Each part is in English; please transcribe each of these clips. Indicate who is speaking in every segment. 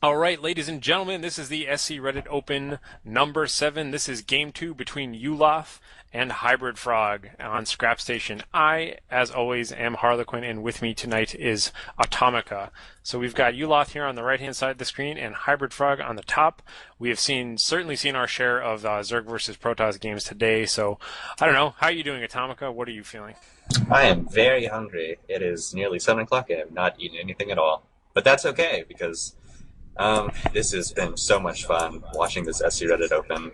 Speaker 1: All right, ladies and gentlemen, this is the SC Reddit Open number 7. This is game 2 between Yulath and HybridFrog on Scrap Station. I, as always, am Harlequin, and with me tonight is Atomica. So we've got Yulath here on the right-hand side of the screen and HybridFrog on the top. We have certainly seen our share of Zerg versus Protoss games today. So I don't know. How are you doing, Atomica? What are you feeling?
Speaker 2: I am very hungry. It is nearly 7 o'clock. I have not eaten anything at all. But that's okay, because this has been so much fun watching this SC Reddit Open.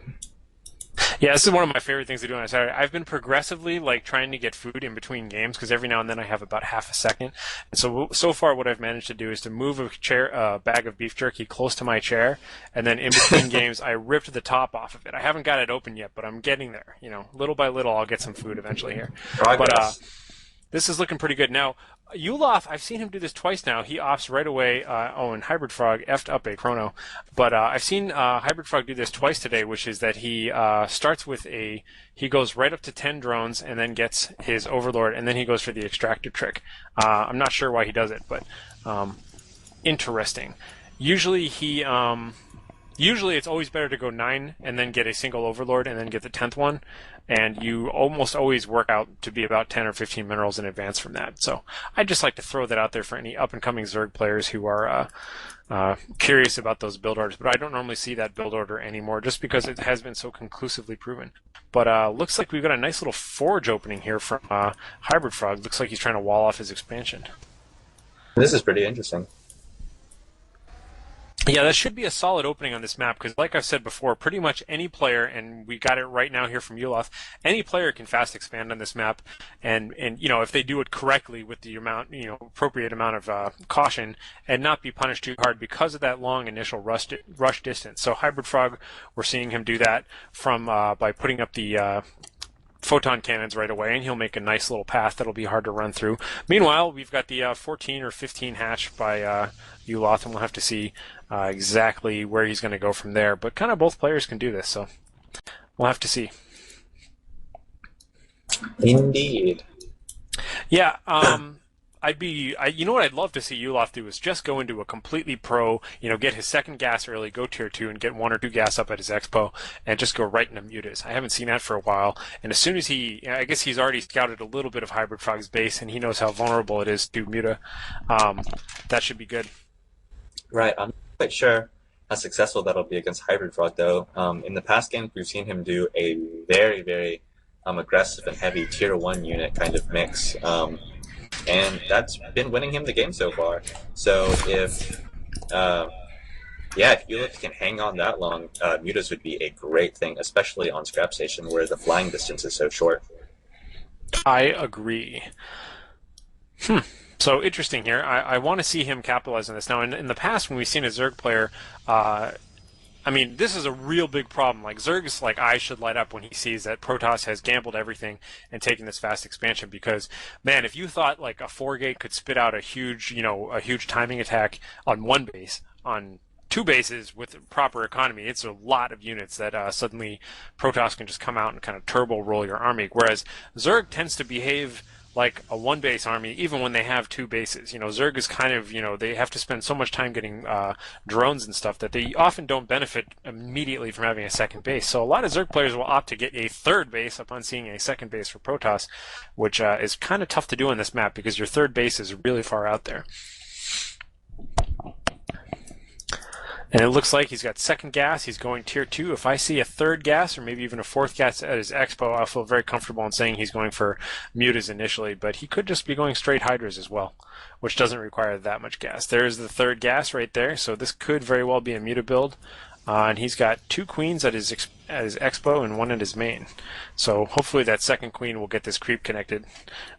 Speaker 1: Yeah, this is one of my favorite things to do on a Saturday. I've been progressively trying to get food in between games because every now and then I have about half a second. And so far what I've managed to do is to move a bag of beef jerky close to my chair, and then in between games I ripped the top off of it. I haven't got it open yet, but I'm getting there. You know, little by little I'll get some food eventually here.
Speaker 2: Progress.
Speaker 1: But this is looking pretty good. Now, Yulath, I've seen him do this twice now. He opts right away. And HybridFrog effed up a chrono. But I've seen HybridFrog do this twice today, which is that he starts with he goes right up to 10 drones and then gets his Overlord, and then he goes for the extractor trick. I'm not sure why he does it, but interesting. Usually it's always better to go 9 and then get a single Overlord and then get the 10th one. And you almost always work out to be about 10 or 15 minerals in advance from that. So I'd just like to throw that out there for any up-and-coming Zerg players who are curious about those build orders. But I don't normally see that build order anymore just because it has been so conclusively proven. But looks like we've got a nice little forge opening here from HybridFrog. Looks like he's trying to wall off his expansion.
Speaker 2: This is pretty interesting.
Speaker 1: Yeah, that should be a solid opening on this map because, like I've said before, pretty much any player, and we got it right now here from Yulath, any player can fast expand on this map, and if they do it correctly with the appropriate amount of caution and not be punished too hard because of that long initial rush distance. So HybridFrog, we're seeing him do that from by putting up the photon cannons right away, and he'll make a nice little path that'll be hard to run through. Meanwhile, we've got the 14 or 15 hatch by Yulath, and we'll have to see exactly where he's going to go from there. But kind of both players can do this, so we'll have to see.
Speaker 2: Indeed.
Speaker 1: Yeah, you know what I'd love to see Yulath do is just go into a completely pro, get his second gas early, go tier 2, and get 1 or 2 gas up at his expo, and just go right into mutas. I haven't seen that for a while, and as soon as I guess he's already scouted a little bit of HybridFrog's base, and he knows how vulnerable it is to muta. That should be good.
Speaker 2: Right. I'm not quite sure how successful that'll be against HybridFrog, though. In the past games, we've seen him do a very, very aggressive and heavy tier 1 unit kind of mix. And that's been winning him the game so far. So if Yulath can hang on that long, mutas would be a great thing, especially on Scrap Station where the flying distance is so short.
Speaker 1: I agree. So interesting here. I want to see him capitalize on this. Now, in the past, when we've seen a Zerg player, this is a real big problem. Zerg's eyes should light up when he sees that Protoss has gambled everything and taken this fast expansion. Because, man, if you thought a 4-gate could spit out a huge timing attack on one base, on 2 bases with proper economy, it's a lot of units that suddenly Protoss can just come out and kind of turbo roll your army. Whereas Zerg tends to behave like a 1-base army, even when they have 2 bases. Zerg is kind of, they have to spend so much time getting drones and stuff that they often don't benefit immediately from having a second base. So a lot of Zerg players will opt to get a 3rd base upon seeing a second base for Protoss, which is kind of tough to do on this map because your 3rd base is really far out there. And it looks like he's got second gas. He's going tier 2. If I see a 3rd gas or maybe even a 4th gas at his expo, I'll feel very comfortable in saying he's going for mutas initially. But he could just be going straight hydras as well, which doesn't require that much gas. There's the 3rd gas right there. So this could very well be a muta build. And he's got 2 queens at his expo and 1 at his main. So hopefully that second queen will get this creep connected,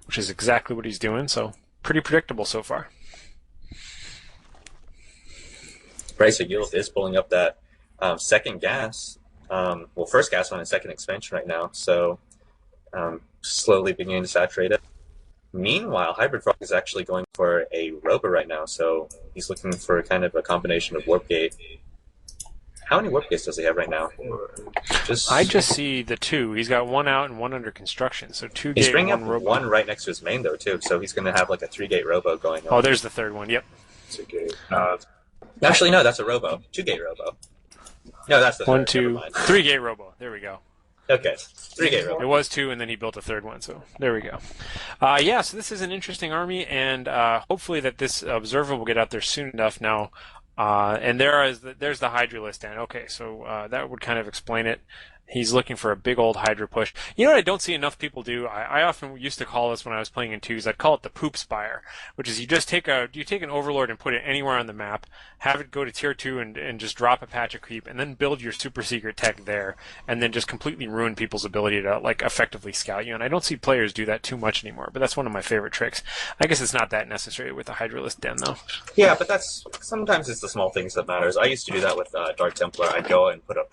Speaker 1: which is exactly what he's doing. So pretty predictable so far.
Speaker 2: Right, so Yulath is pulling up that second gas, first gas on his second expansion right now, so slowly beginning to saturate it. Meanwhile, HybridFrog is actually going for a Robo right now, so he's looking for kind of a combination of Warp Gate. How many Warp Gates does he have right now?
Speaker 1: I just see the 2. He's got 1 out and 1 under construction, so 2 gate,
Speaker 2: he's bringing up
Speaker 1: Robo.
Speaker 2: 1 right next to his main, though, too, so he's going to have a 3-gate Robo going on.
Speaker 1: Oh, there's the 3rd one, yep.
Speaker 3: It's a gate.
Speaker 2: Actually, no, that's a Robo. 2-gate Robo. No, that's the
Speaker 1: One,
Speaker 2: third. Never
Speaker 1: two,
Speaker 2: mind.
Speaker 1: 3-gate Robo. There we go.
Speaker 2: Okay, 3-gate
Speaker 1: It
Speaker 2: Robo.
Speaker 1: was 2, and then he built a third one, so there we go. Yeah, so this is an interesting army, and hopefully that this Observer will get out there soon enough now. And there's the Hydra list, Dan. Okay, so that would kind of explain it. He's looking for a big old Hydra push. You know what I don't see enough people do? I often used to call this when I was playing in 2s, I'd call it the poop spire, which is you take an Overlord and put it anywhere on the map, have it go to tier 2 and just drop a patch of creep, and then build your super secret tech there, and then just completely ruin people's ability to like effectively scout you. And I don't see players do that too much anymore, but that's one of my favorite tricks. I guess it's not that necessary with the Hydra list Den, though.
Speaker 2: Yeah, but sometimes it's the small things that matters. I used to do that with Dark Templar. I'd go and put a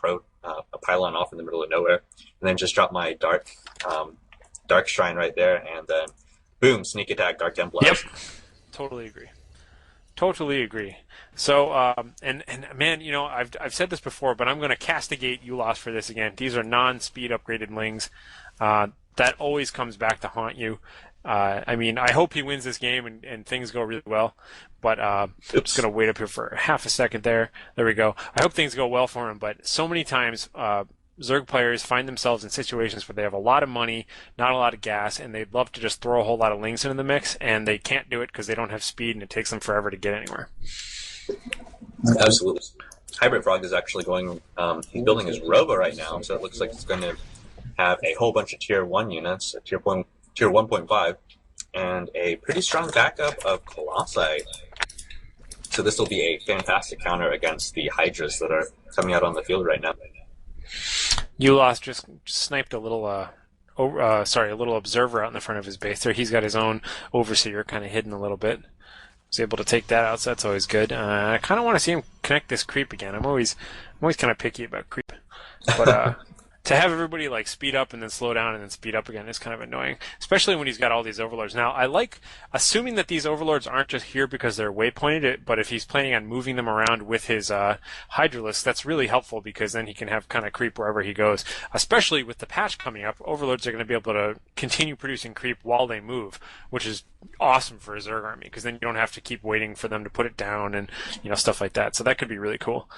Speaker 2: pylon off in the middle of nowhere, and then just drop my dark shrine right there, and then boom, sneak attack Dark Templar.
Speaker 1: Yep, totally agree. So and man, you know, I've said this before, but I'm going to castigate Yulath for this again. These are non-speed upgraded lings. That always comes back to haunt you. I mean, I hope he wins this game and things go really well. But I'm just going to wait up here for half a second there. There we go. I hope things go well for him. But so many times, Zerg players find themselves in situations where they have a lot of money, not a lot of gas, and they'd love to just throw a whole lot of lings into the mix, and they can't do it because they don't have speed, and it takes them forever to get anywhere.
Speaker 2: Absolutely. HybridFrog is actually going, he's building his Robo right now, so it looks like he's going to have a whole bunch of tier 1 units, tier 1.5, and a pretty strong backup of Colossi. So this will be a fantastic counter against the Hydras that are coming out on the field right now.
Speaker 1: Yulath just sniped a little observer out in the front of his base there. He's got his own overseer kind of hidden a little bit. Was able to take that out, so that's always good. I kind of want to see him connect this creep again. I'm always kind of picky about creep, but to have everybody like speed up and then slow down and then speed up again is kind of annoying, especially when he's got all these overlords. Now, I like assuming that these overlords aren't just here because they're waypointed, but if he's planning on moving them around with his Hydralisk, that's really helpful because then he can have kind of creep wherever he goes. Especially with the patch coming up, overlords are going to be able to continue producing creep while they move, which is awesome for a Zerg army because then you don't have to keep waiting for them to put it down and stuff like that. So that could be really cool.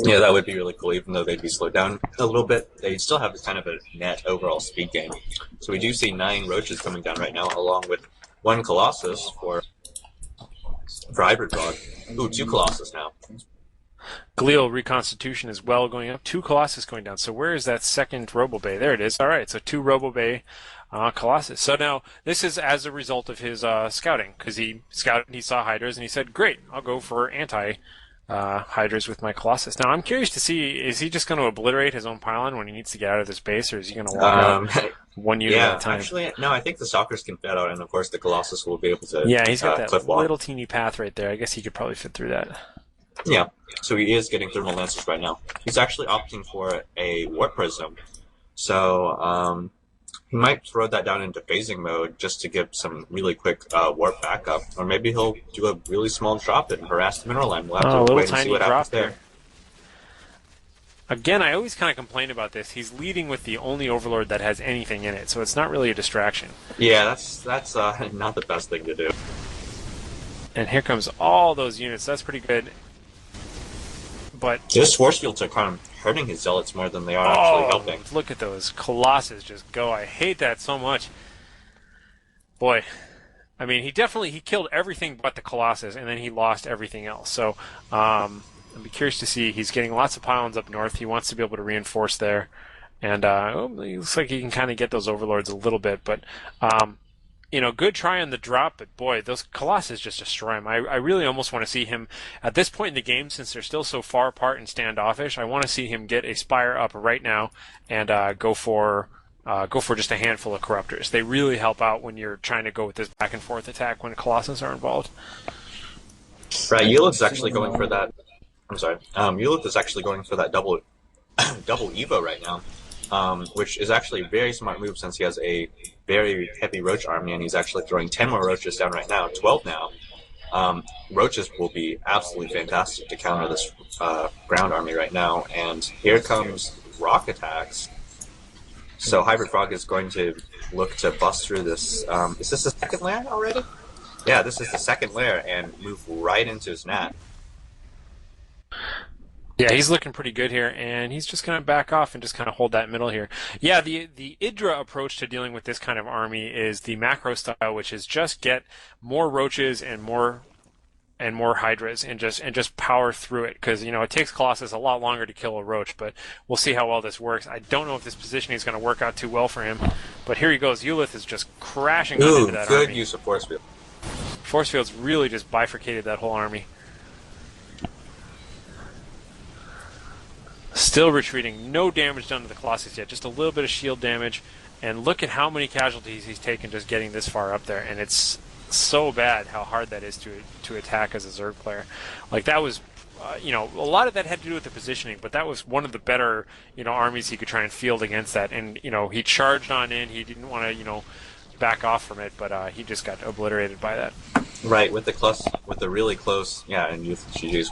Speaker 2: Yeah, that would be really cool, even though they'd be slowed down a little bit. They still have kind of a net overall speed gain. So we do see 9 Roaches coming down right now, along with 1 Colossus for HybridFrog. Ooh, 2 Colossus now.
Speaker 1: Glial reconstitution as well going up. 2 Colossus going down. So where is that second Robo Bay? There it is. All right, so 2 Robo Bay Colossus. So now this is as a result of his scouting, because he scouted and he saw Hydras and he said, great, I'll go for Hydras with my Colossus. Now, I'm curious to see, is he just going to obliterate his own pylon when he needs to get out of this base, or is he going to walk out one unit at a time?
Speaker 2: Actually, no, I think the Stalkers can fit out, and of course the Colossus will be able to
Speaker 1: he's got that
Speaker 2: cliff walk.
Speaker 1: little teeny path right there. I guess he could probably fit through that.
Speaker 2: Yeah, so he is getting Thermal Lancers right now. He's actually opting for a Warp Prism. So, he might throw that down into phasing mode just to give some really quick warp backup, or maybe he'll do a really small drop and harass the mineral line. We'll have to wait and see what happens there.
Speaker 1: Again, I always kind of complain about this. He's leading with the only Overlord that has anything in it, so it's not really a distraction.
Speaker 2: Yeah, that's not the best thing to do.
Speaker 1: And here comes all those units. That's pretty good. But
Speaker 2: this force fields are kind of hurting his zealots more than they are actually helping.
Speaker 1: Look at those Colossus just go. I hate that so much. Boy, I mean, he killed everything but the Colossus, and then he lost everything else. So I'd be curious to see. He's getting lots of pylons up north. He wants to be able to reinforce there. And it looks like he can kind of get those Overlords a little bit. But good try on the drop, but boy, those Colossus just destroy him. I really almost want to see him, at this point in the game, since they're still so far apart and standoffish, I want to see him get a Spire up right now and go for just a handful of Corruptors. They really help out when you're trying to go with this back and forth attack when Colossus are involved.
Speaker 2: Right, Yulath is actually going for that. I'm sorry. Yulath is actually going for that double Evo right now, which is actually a very smart move since he has a very heavy Roach army, and he's actually throwing 10 more Roaches down right now, 12 now. Roaches will be absolutely fantastic to counter this ground army right now, and here comes rock attacks. So HybridFrog is going to look to bust through this. Is this the second layer already? Yeah, this is the second layer, and move right into his Nat.
Speaker 1: Yeah, he's looking pretty good here, and he's just going to back off and just kind of hold that middle here. Yeah, the Idra approach to dealing with this kind of army is the macro style, which is just get more roaches and more hydras and just power through it, because it takes Colossus a lot longer to kill a roach, but we'll see how well this works. I don't know if this positioning is going to work out too well for him, but here he goes. Yulath is just crashing on into that
Speaker 2: good
Speaker 1: army.
Speaker 2: use of force field.
Speaker 1: Force field's really just bifurcated that whole army. Still retreating. No damage done to the Colossus yet. Just a little bit of shield damage. And look at how many casualties he's taken just getting this far up there. And it's so bad how hard that is to attack as a Zerg player. Like, that was, a lot of that had to do with the positioning, but that was one of the better, armies he could try and field against that. And, he charged on in. He didn't want to, back off from it, but he just got obliterated by that.
Speaker 2: Right, with the really close, yeah, and GG's